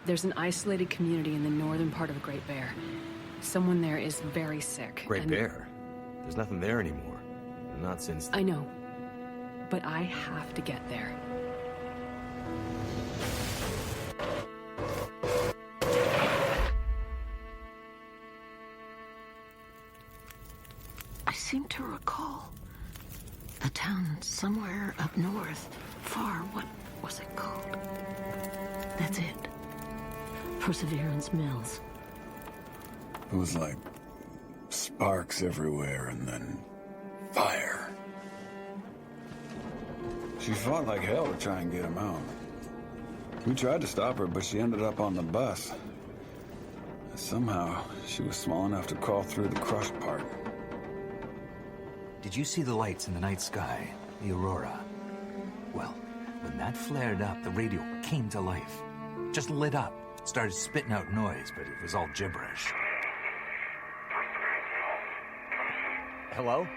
There's an isolated community in the northern part of Great Bear. Someone there is very sick. Great Bear? There's nothing there anymore. Not since... I know. But I have to get there. I seem to recall a town somewhere up north, far. What was it called? That's it. Perseverance Mills. It was like sparks everywhere and then fire. She fought like hell to try and get him out. We tried to stop her, but she ended up on the bus. Somehow, she was small enough to crawl through the crushed part. Did you see the lights in the night sky? The aurora? Well, when that flared up, the radio came to life. Just lit up. Started spitting out noise, but it was all gibberish. Hello?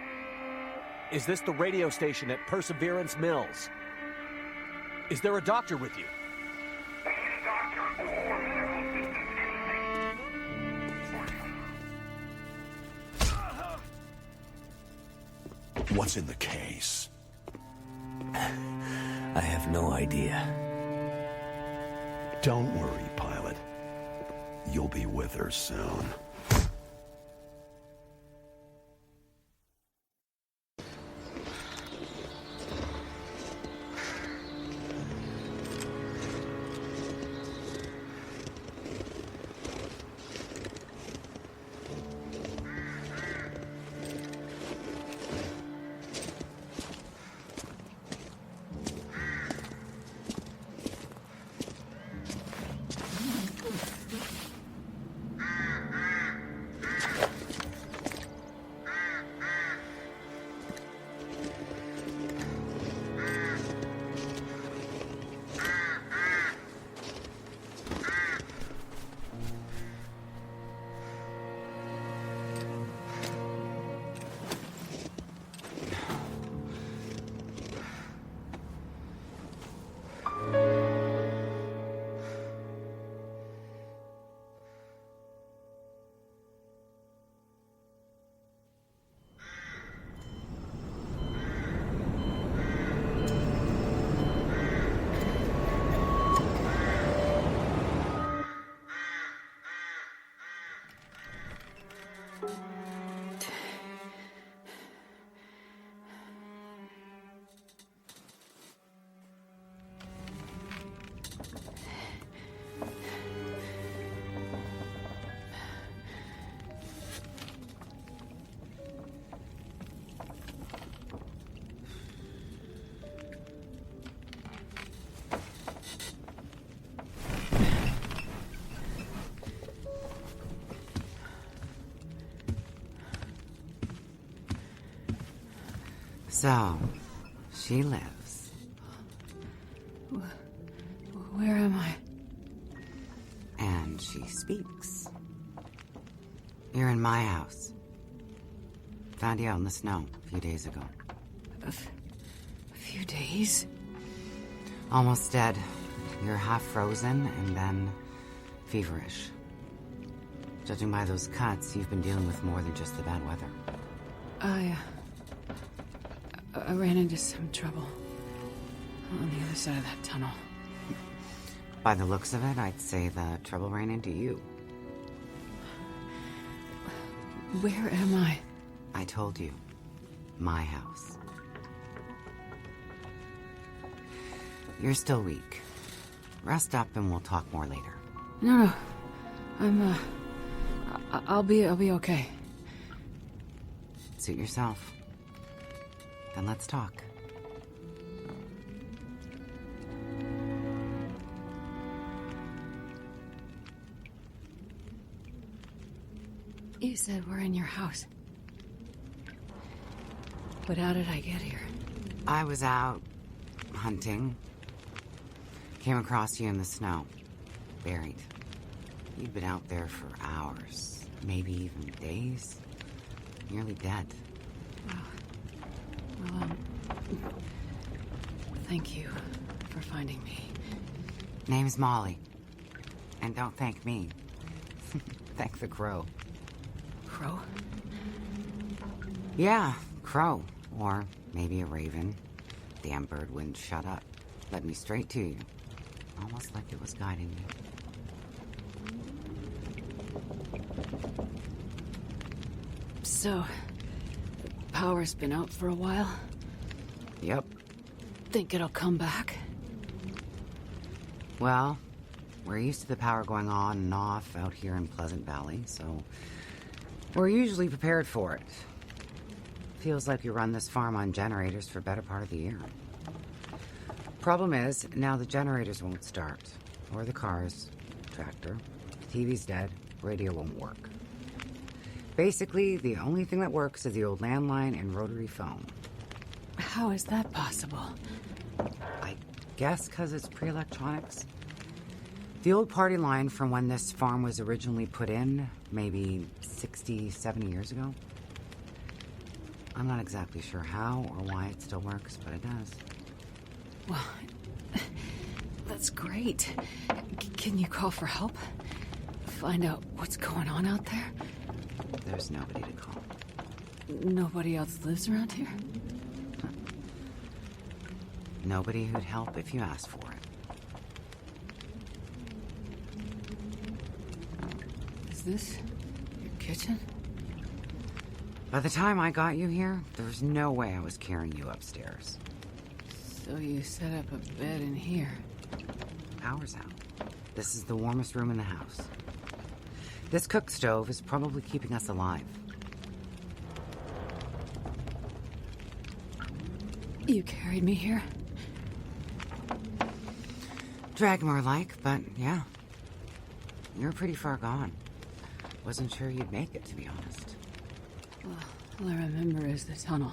Is this the radio station at Perseverance Mills? Is there a doctor with you? What's in the case? I have no idea. Don't worry, pilot. You'll be with her soon. So, she lives. Where am I? And she speaks. You're in my house. Found you out in the snow a few days ago. A few days? Almost dead. You're half frozen and then feverish. Judging by those cuts, you've been dealing with more than just the bad weather. I ran into some trouble on the other side of that tunnel. By the looks of it, I'd say the trouble ran into you. Where am I? I told you. My house. You're still weak. Rest up and we'll talk more later. No. I'll be okay. Suit yourself. Then let's talk. You said we're in your house. But how did I get here? I was out hunting. Came across you in the snow. Buried. You'd been out there for hours. Maybe even days. Nearly dead. Well, thank you for finding me. Name's Molly. And don't thank me. Thank the crow. Crow? Yeah, crow. Or maybe a raven. Damn bird wouldn't shut up. Led me straight to you. Almost like it was guiding me. So, the power's been out for a while? Yep. Think it'll come back? Well, we're used to the power going on and off out here in Pleasant Valley, so we're usually prepared for it. Feels like you run this farm on generators for a better part of the year. Problem is, now the generators won't start. Or the cars, tractor. TV's dead, radio won't work. Basically, the only thing that works is the old landline and rotary phone. How is that possible? I guess because it's pre-electronics. The old party line from when this farm was originally put in, maybe 60, 70 years ago. I'm not exactly sure how or why it still works, but it does. Well, that's great. Can you call for help? Find out what's going on out there? There's nobody to call. Nobody else lives around here? Nobody who'd help if you asked for it. Is this your kitchen? By the time I got you here, there was no way I was carrying you upstairs. So you set up a bed in here? Power's out. This is the warmest room in the house. This cook stove is probably keeping us alive. You carried me here? Drag more like, but yeah. You're pretty far gone. Wasn't sure you'd make it, to be honest. All I remember is the tunnel.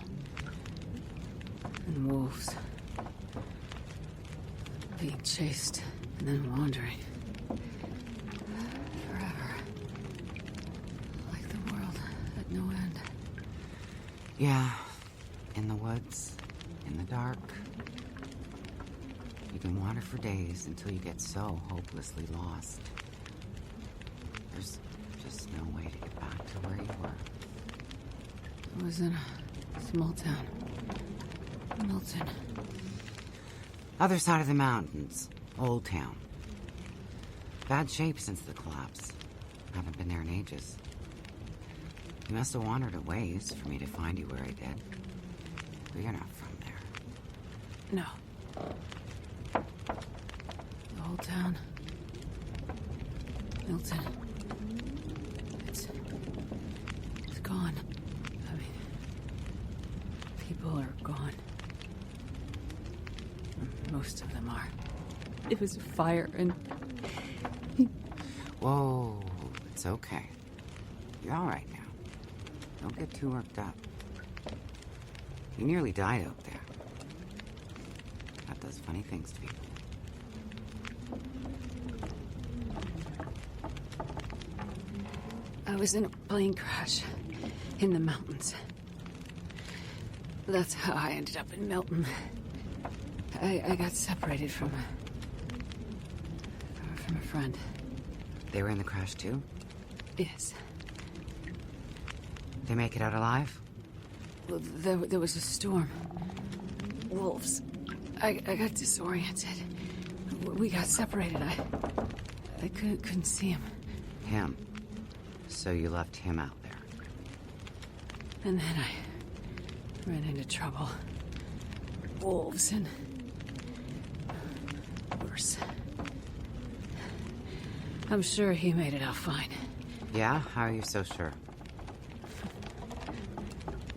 And wolves. Being chased and then wandering. Forever. Like the world at no end. Yeah. In the woods. In the dark. You can wander for days until you get so hopelessly lost. There's just no way to get back to where you were. I was in a small town. Milton. Other side of the mountains. Old town. Bad shape since the collapse. Haven't been there in ages. You must have wandered a ways for me to find you where I did. But you're not from there. No. The whole town. Milton. It's gone. I mean, people are gone. Most of them are. It was a fire and... Whoa, it's okay. You're all right now. Don't get too worked up. You nearly died out there. That does funny things to people. I was in a plane crash in the mountains. That's how I ended up in Milton. I got separated from a friend. They were in the crash too? Yes. They make it out alive? Well, there was a storm. Wolves. I got disoriented. We got separated. I couldn't see him. Him. So you left him out there. And then I ran into trouble. Wolves and... worse. I'm sure he made it out fine. Yeah? How are you so sure?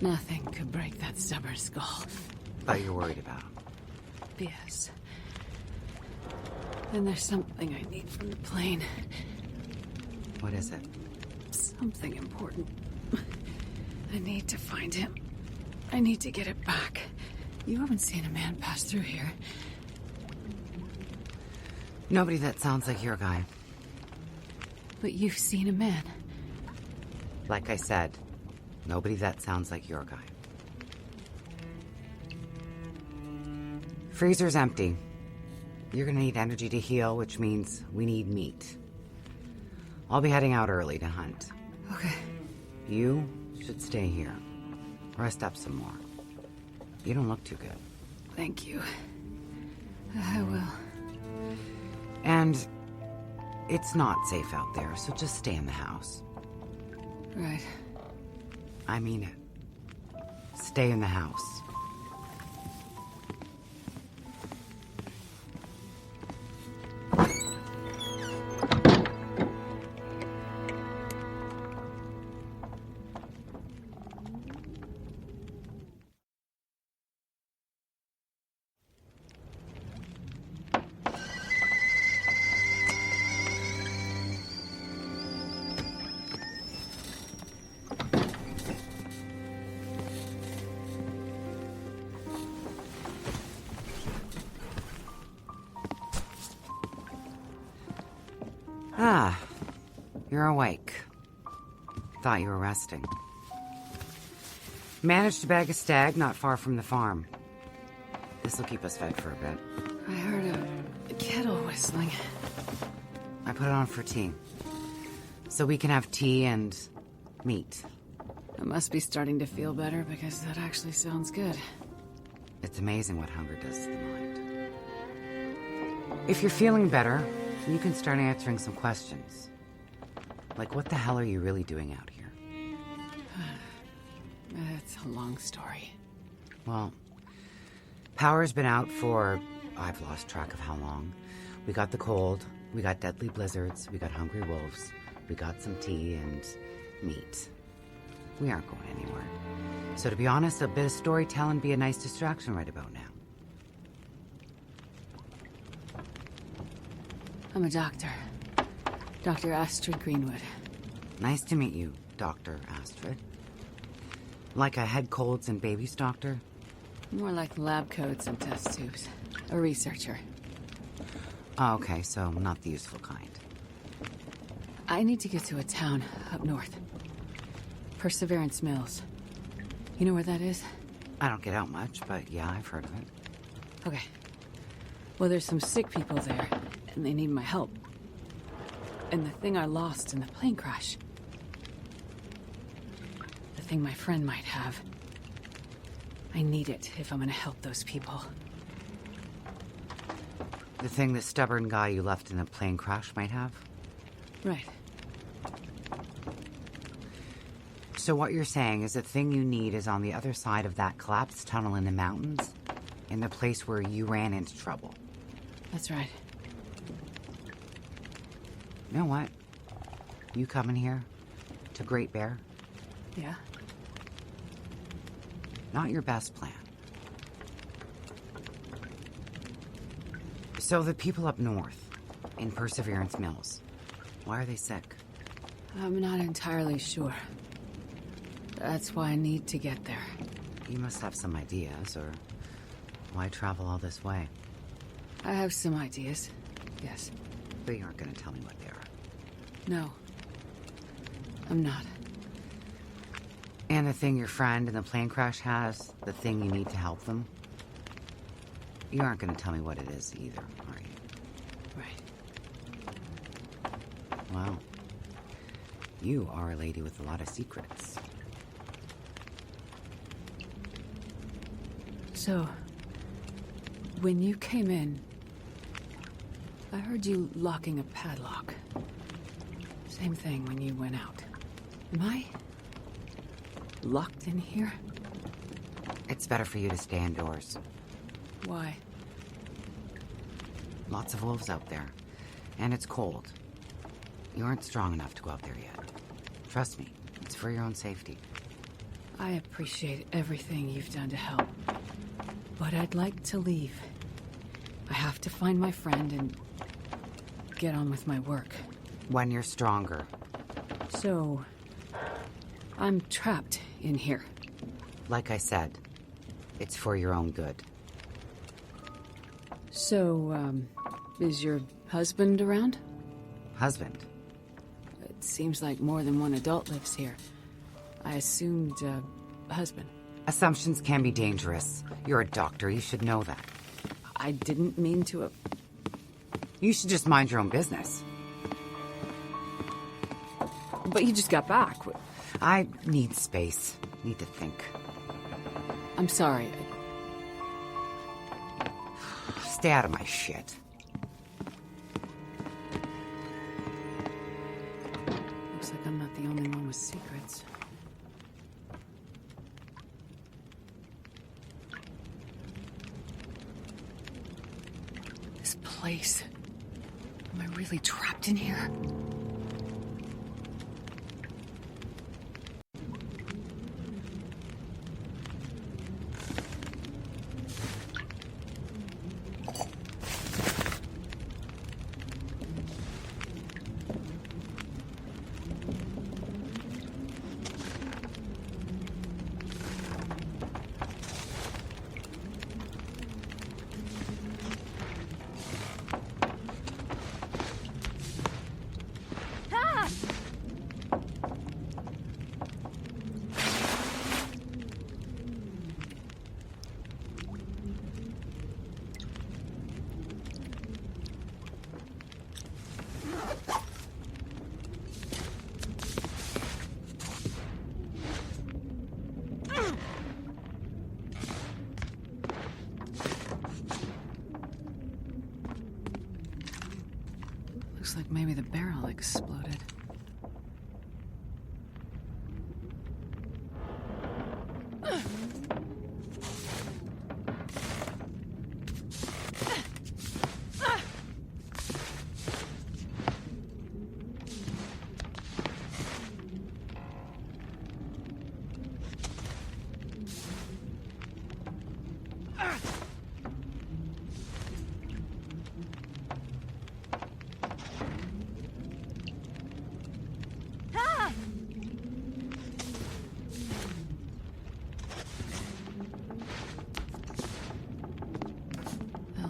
Nothing could break that stubborn skull. But you're worried about him. Yes. And there's something I need from the plane. What is it? Something important. I need to find him. I need to get it back. You haven't seen a man pass through here. Nobody that sounds like your guy. But you've seen a man. Like I said, nobody that sounds like your guy. Freezer's empty. You're gonna need energy to heal, which means we need meat. I'll be heading out early to hunt. Okay. You should stay here. Rest up some more. You don't look too good. Thank you. I will. And it's not safe out there, so just stay in the house. Right. I mean it. Stay in the house. Ah, you're awake. Thought you were resting. Managed to bag a stag not far from the farm. This'll keep us fed for a bit. I heard a kettle whistling. I put it on for tea. So we can have tea and meat. I must be starting to feel better because that actually sounds good. It's amazing what hunger does to the mind. If you're feeling better, you can start answering some questions. Like, what the hell are you really doing out here? It's a long story. Well, power's been out for... I've lost track of how long. We got the cold, we got deadly blizzards, we got hungry wolves, we got some tea and meat. We aren't going anywhere. So to be honest, a bit of storytelling would be a nice distraction right about now. I'm a doctor. Dr. Astrid Greenwood. Nice to meet you, Dr. Astrid. Like a head colds and babies doctor? More like lab coats and test tubes. A researcher. Oh, okay, so not the useful kind. I need to get to a town up north. Perseverance Mills. You know where that is? I don't get out much, but yeah, I've heard of it. Okay. Well, there's some sick people there, and they need my help. And the thing I lost in the plane crash. The thing my friend might have. I need it if I'm gonna help those people. The thing the stubborn guy you left in the plane crash might have? Right. So what you're saying is the thing you need is on the other side of that collapsed tunnel in the mountains, in the place where you ran into trouble. That's right. You know what? You coming here to Great Bear? Yeah? Not your best plan. So the people up north, in Perseverance Mills, why are they sick? I'm not entirely sure. That's why I need to get there. You must have some ideas, or why travel all this way? I have some ideas, yes. But you aren't going to tell me what they are. No. I'm not. And the thing your friend in the plane crash has, the thing you need to help them, you aren't going to tell me what it is either, are you? Right. Wow. You are a lady with a lot of secrets. So, when you came in, I heard you locking a padlock. Same thing when you went out. Am I locked in here? It's better for you to stay indoors. Why? Lots of wolves out there. And it's cold. You aren't strong enough to go out there yet. Trust me, it's for your own safety. I appreciate everything you've done to help. But I'd like to leave. I have to find my friend and get on with my work. When you're stronger. So, I'm trapped in here. Like I said, it's for your own good. So, is your husband around? Husband? It seems like more than one adult lives here. I assumed, husband. Assumptions can be dangerous. You're a doctor, you should know that. I didn't mean to... You should just mind your own business. But you just got back. I need space. Need to think. I'm sorry. Stay out of my shit. Looks like I'm not the only one with secrets. This place. Am I really trapped in here? Looks like maybe the barrel exploded.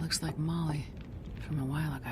Looks like Molly from a while ago.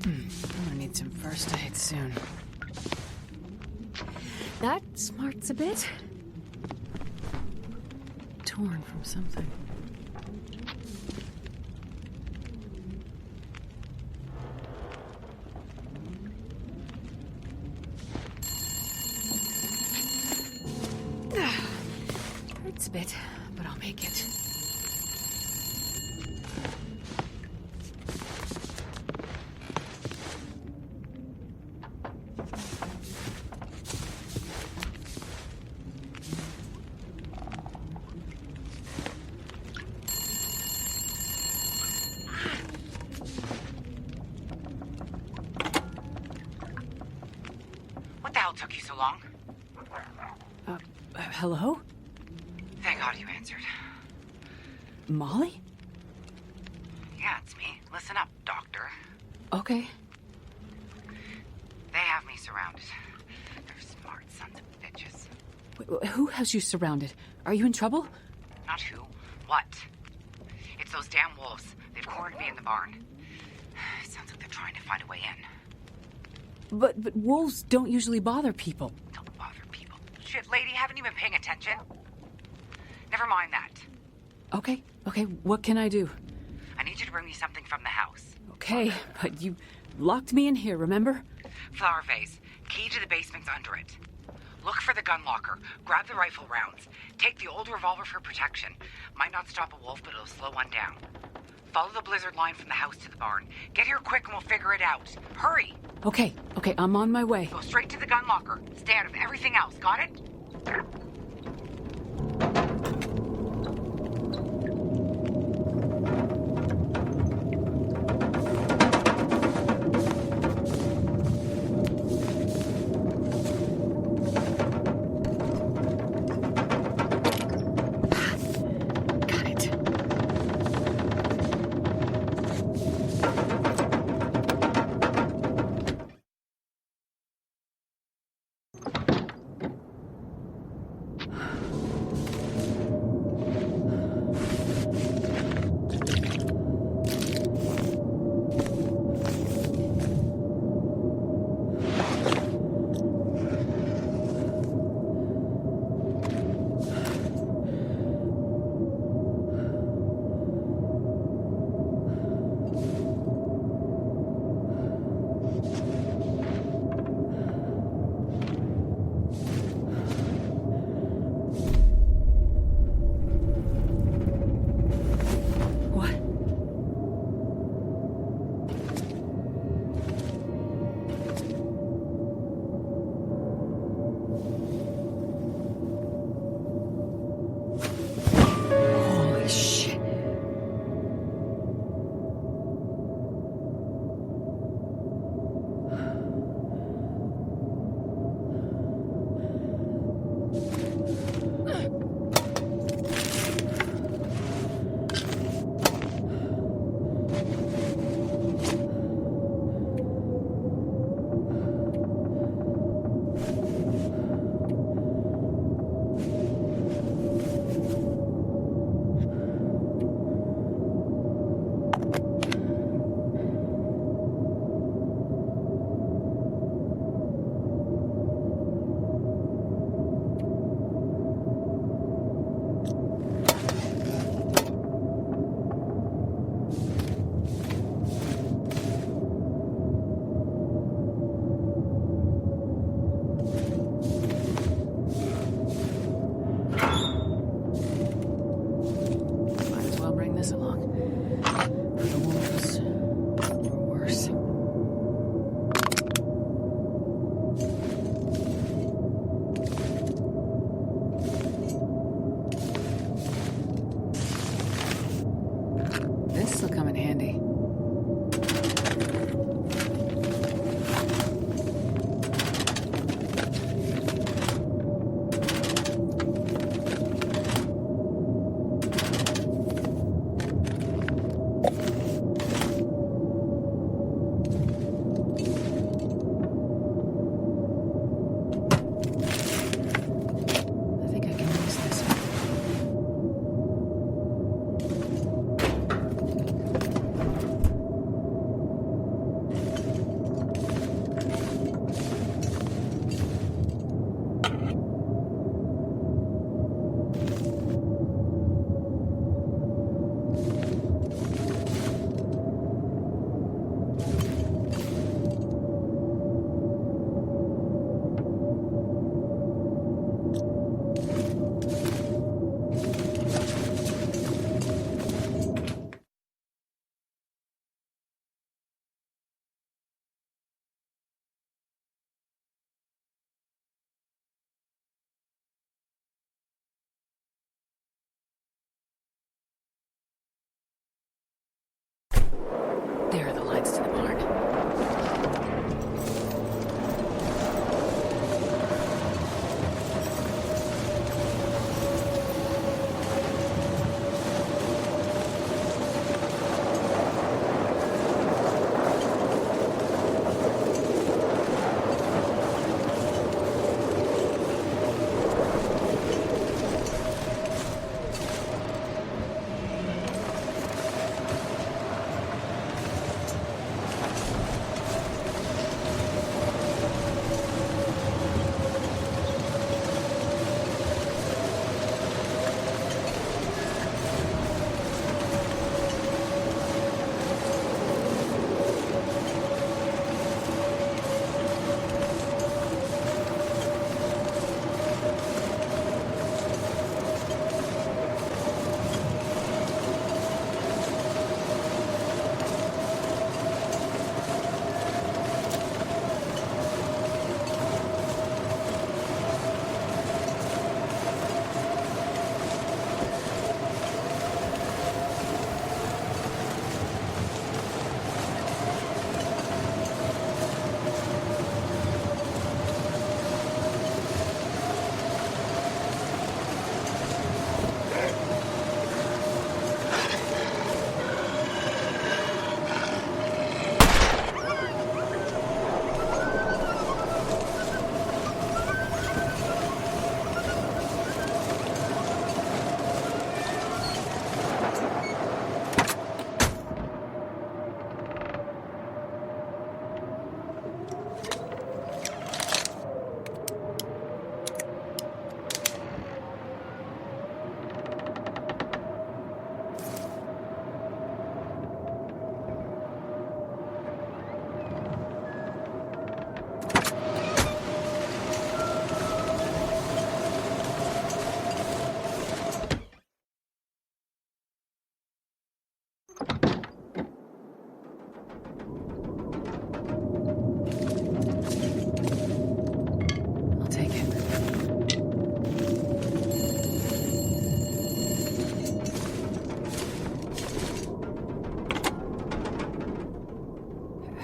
I'm gonna need some first aid soon. That smarts a bit. Torn from something. Hurts a bit, but I'll make it. What the hell took you so long? Hello? Thank God you answered. Molly? Yeah, it's me. Listen up, Doctor. Okay. They have me surrounded. They're smart sons of bitches. Who has you surrounded? Are you in trouble? Not who. What? It's those damn wolves. They've cornered me in the barn. It sounds like they're trying to find a way in. But wolves don't usually bother people. Don't bother people. Shit, lady, haven't you been paying attention? Never mind that. Okay, what can I do? I need you to bring me something from the house. Okay, but you locked me in here, remember? Flower vase. Key to the basement's under it. Look for the gun locker. Grab the rifle rounds. Take the old revolver for protection. Might not stop a wolf, but it'll slow one down. Follow the blizzard line from the house to the barn. Get here quick and we'll figure it out. Hurry! Okay, I'm on my way. Go straight to the gun locker. Stay out of everything else, got it?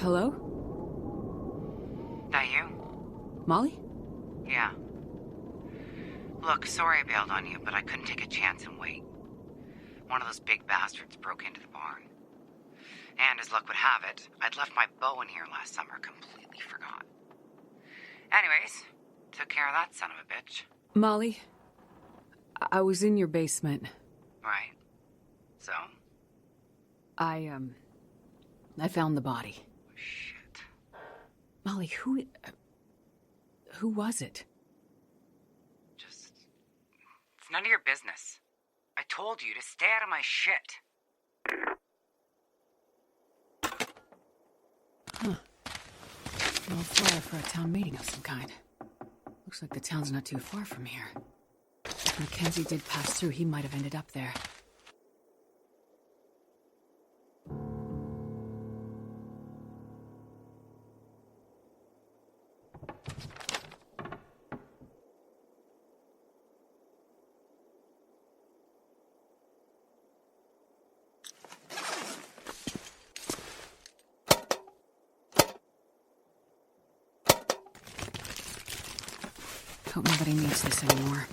Hello? That you? Molly? Yeah. Look, sorry I bailed on you, but I couldn't take a chance and wait. One of those big bastards broke into the barn. And as luck would have it, I'd left my bow in here last summer, completely forgot. Anyways, took care of that son of a bitch. Molly, I was in your basement. Right. So? I found the body. Shit. Molly, who was it? Just... It's none of your business. I told you to stay out of my shit. Huh. No flyer for a town meeting of some kind. Looks like the town's not too far from here. If Mackenzie did pass through, he might have ended up there. Hope nobody needs this anymore.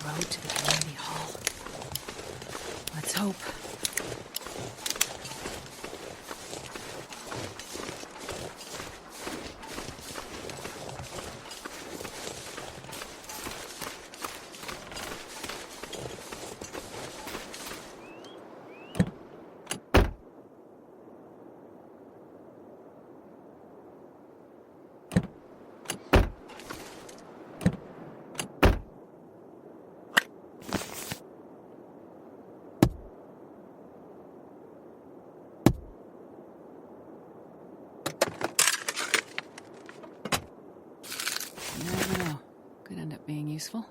Road to the community hall. Let's hope. You never know. Could end up being useful.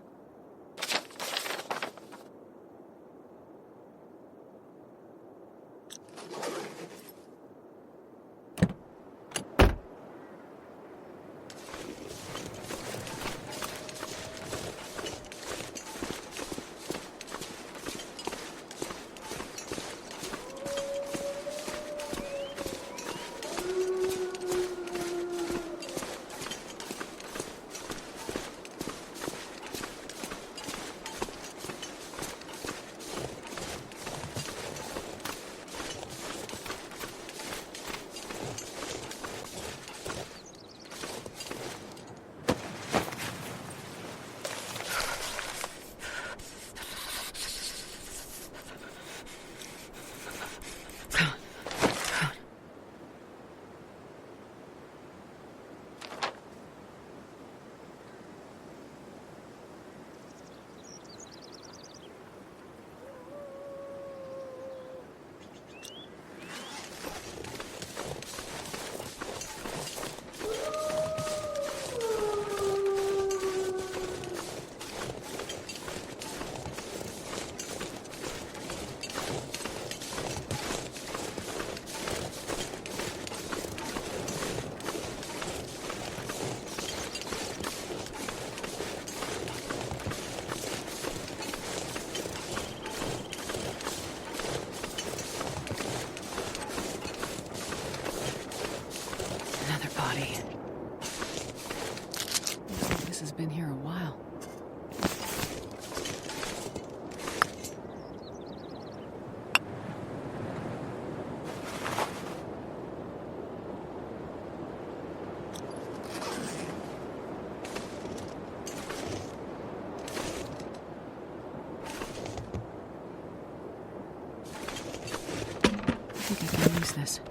business.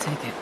Take it.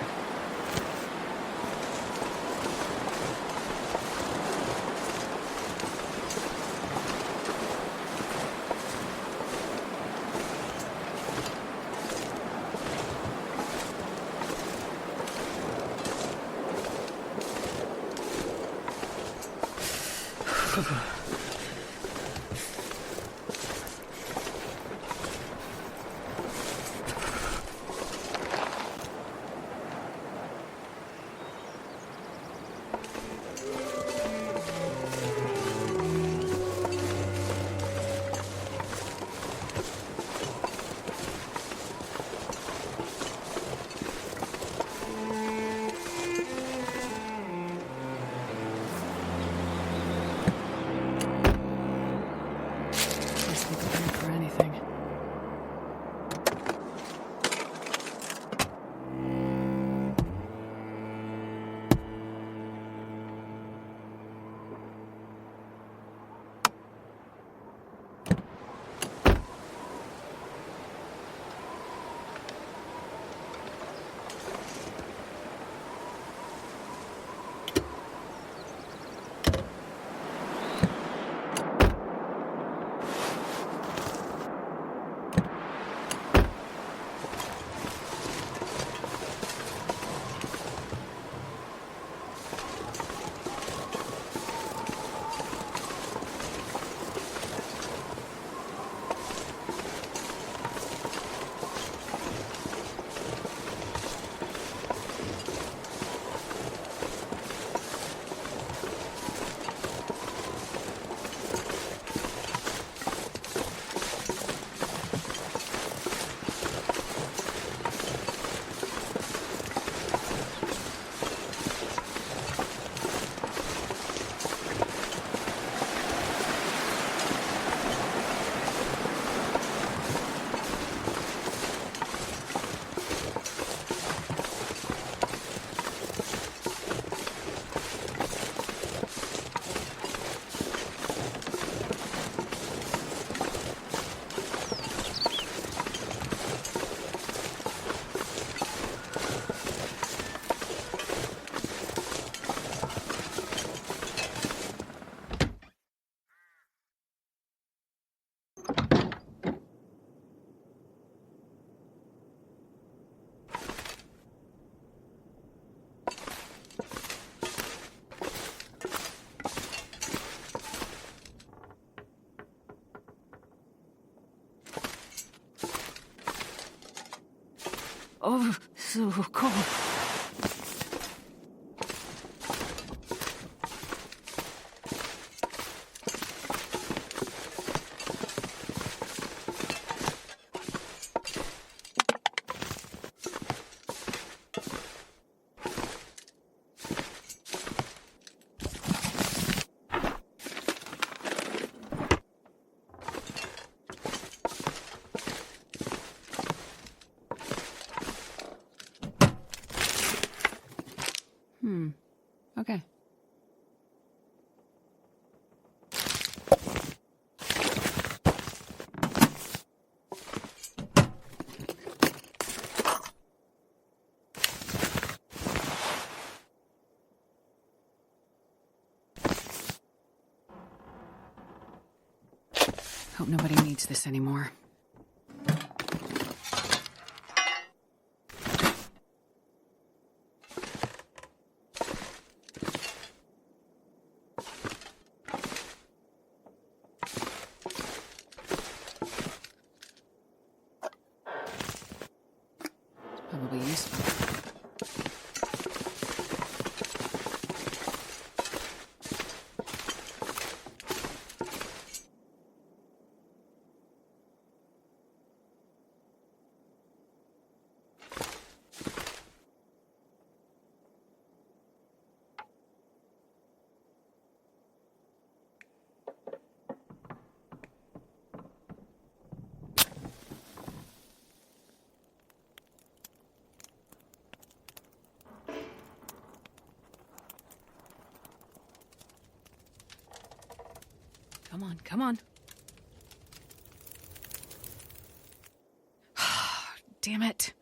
Oh, so cold. Okay. Hope nobody needs this anymore. Probably useful. Come on, come on. Damn it.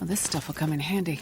Well, this stuff will come in handy.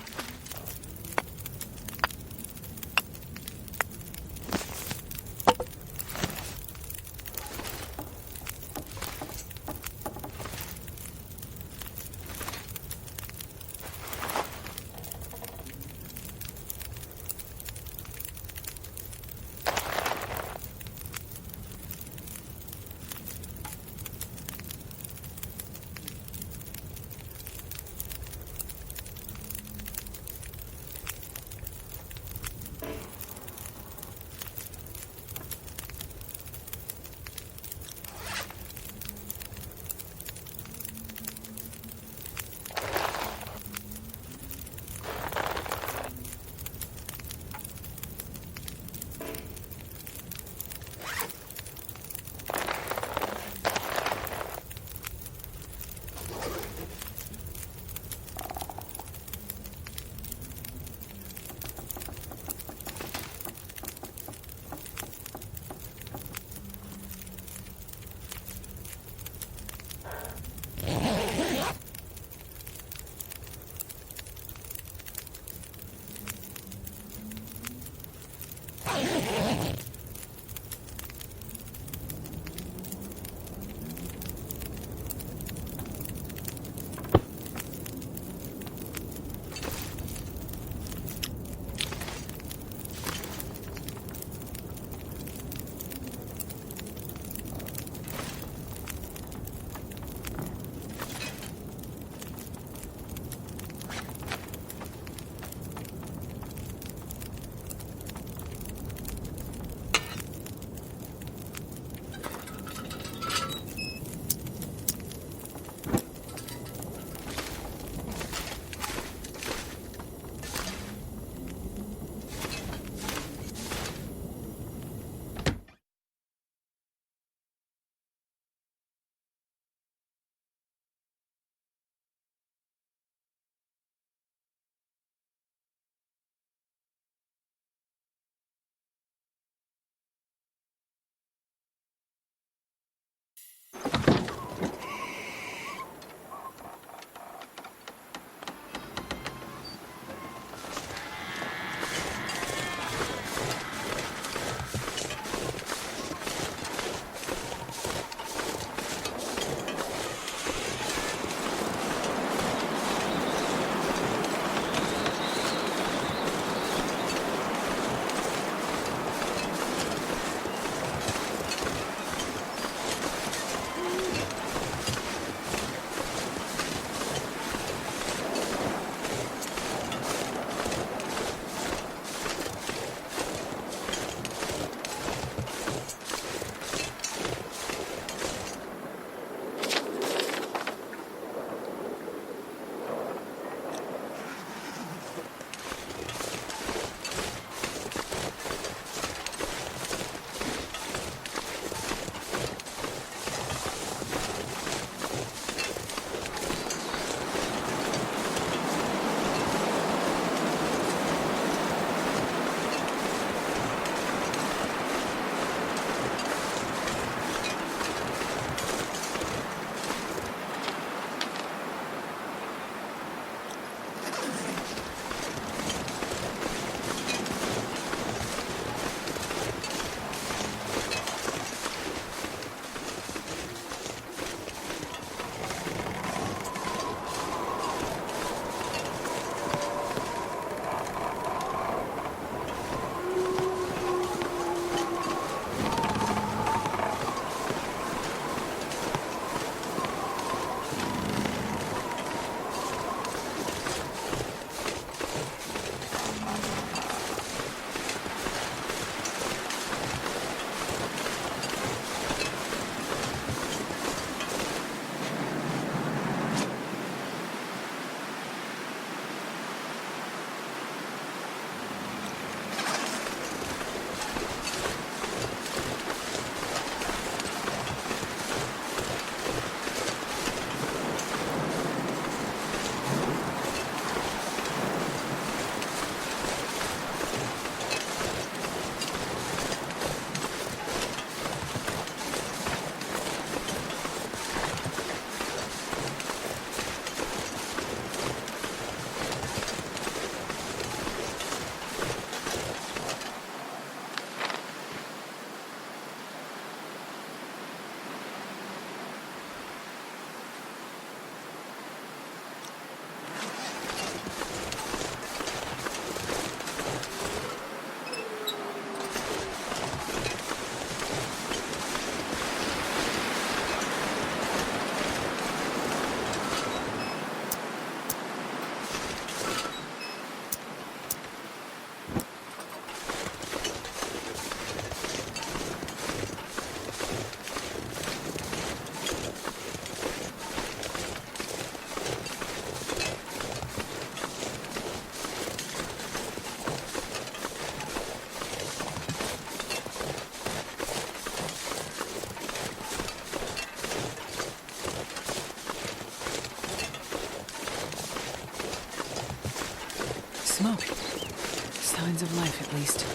smoke. Signs of life, at least.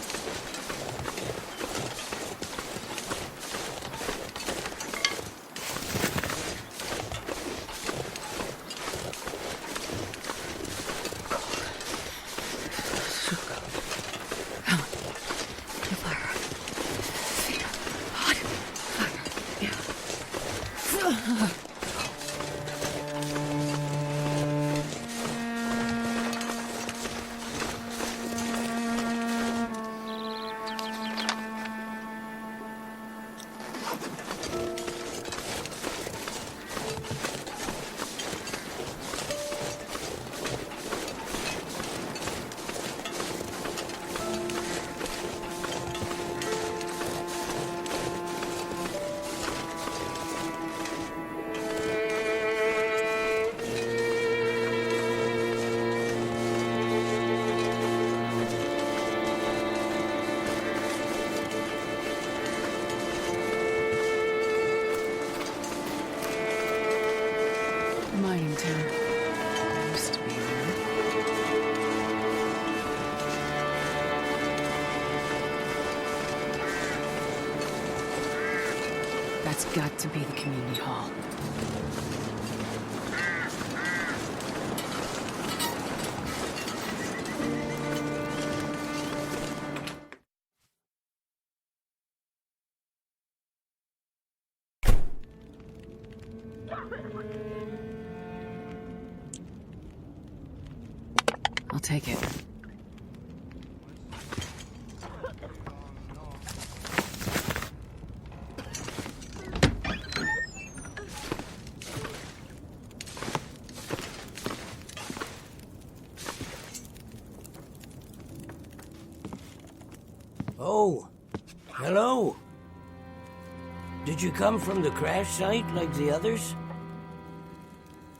Mining town. Used to be there. That's got to be the community hall. I'll take it. Oh, hello. Did you come from the crash site like the others?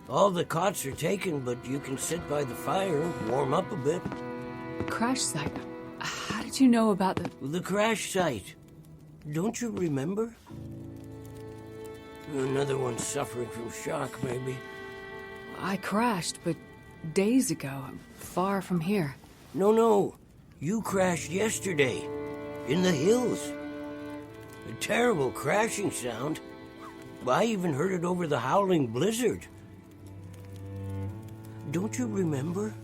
All the cots are taken, but you can sit by the fire, warm up a bit. Crash site? How did you know about The crash site. Don't you remember? Another one suffering from shock, maybe. I crashed, but days ago, far from here. No. You crashed yesterday. In the hills. A terrible crashing sound. I even heard it over the howling blizzard. Don't you remember?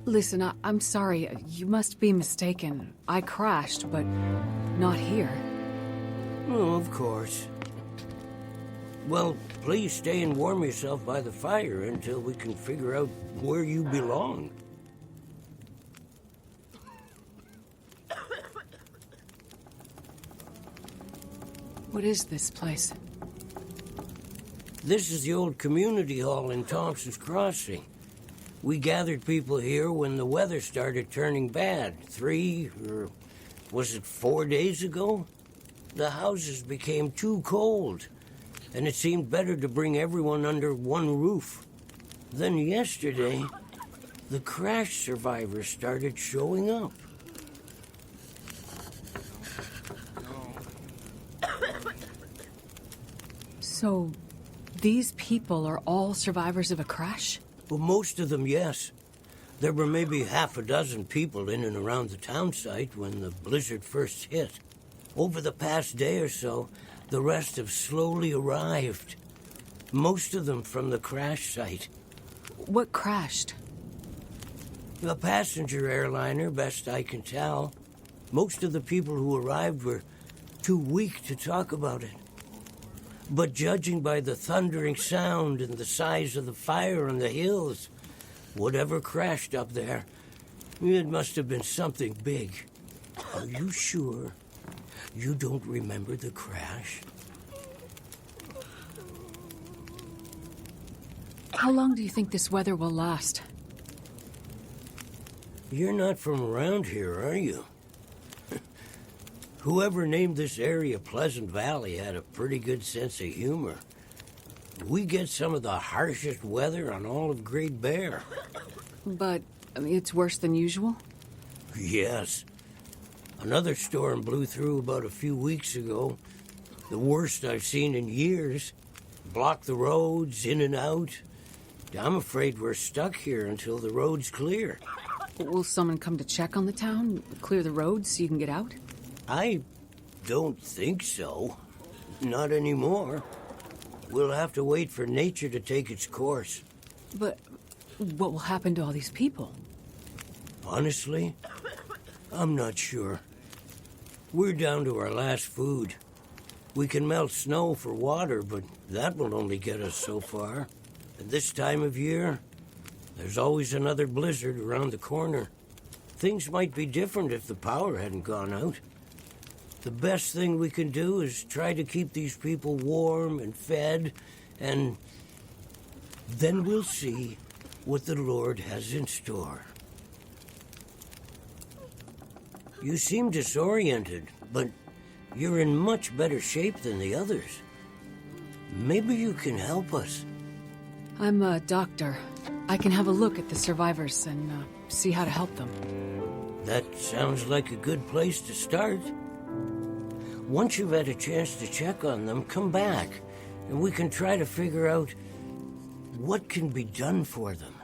Listen, I'm sorry. You must be mistaken. I crashed, but not here. Oh, of course. Well, please stay and warm yourself by the fire until we can figure out where you belong. What is this place? This is the old community hall in Thompson's Crossing. We gathered people here when the weather started turning bad. 4 days ago? The houses became too cold, and it seemed better to bring everyone under one roof. Then yesterday, the crash survivors started showing up. So, these people are all survivors of a crash? Well, most of them, yes. There were maybe half a dozen people in and around the town site when the blizzard first hit. Over the past day or so, the rest have slowly arrived. Most of them from the crash site. What crashed? A passenger airliner, best I can tell. Most of the people who arrived were too weak to talk about it. But judging by the thundering sound and the size of the fire on the hills, whatever crashed up there, it must have been something big. Are you sure you don't remember the crash? How long do you think this weather will last? You're not from around here, are you? Whoever named this area Pleasant Valley had a pretty good sense of humor. We get some of the harshest weather on all of Great Bear. But, it's worse than usual? Yes. Another storm blew through about a few weeks ago. The worst I've seen in years. Blocked the roads, in and out. I'm afraid we're stuck here until the road's clear. Will someone come to check on the town? Clear the roads so you can get out? I don't think so. Not anymore. We'll have to wait for nature to take its course. But what will happen to all these people? Honestly, I'm not sure. We're down to our last food. We can melt snow for water, but that will only get us so far. At this time of year, there's always another blizzard around the corner. Things might be different if the power hadn't gone out. The best thing we can do is try to keep these people warm and fed, and then we'll see what the Lord has in store. You seem disoriented, but you're in much better shape than the others. Maybe you can help us. I'm a doctor. I can have a look at the survivors and see how to help them. That sounds like a good place to start. Once you've had a chance to check on them, come back, and we can try to figure out what can be done for them.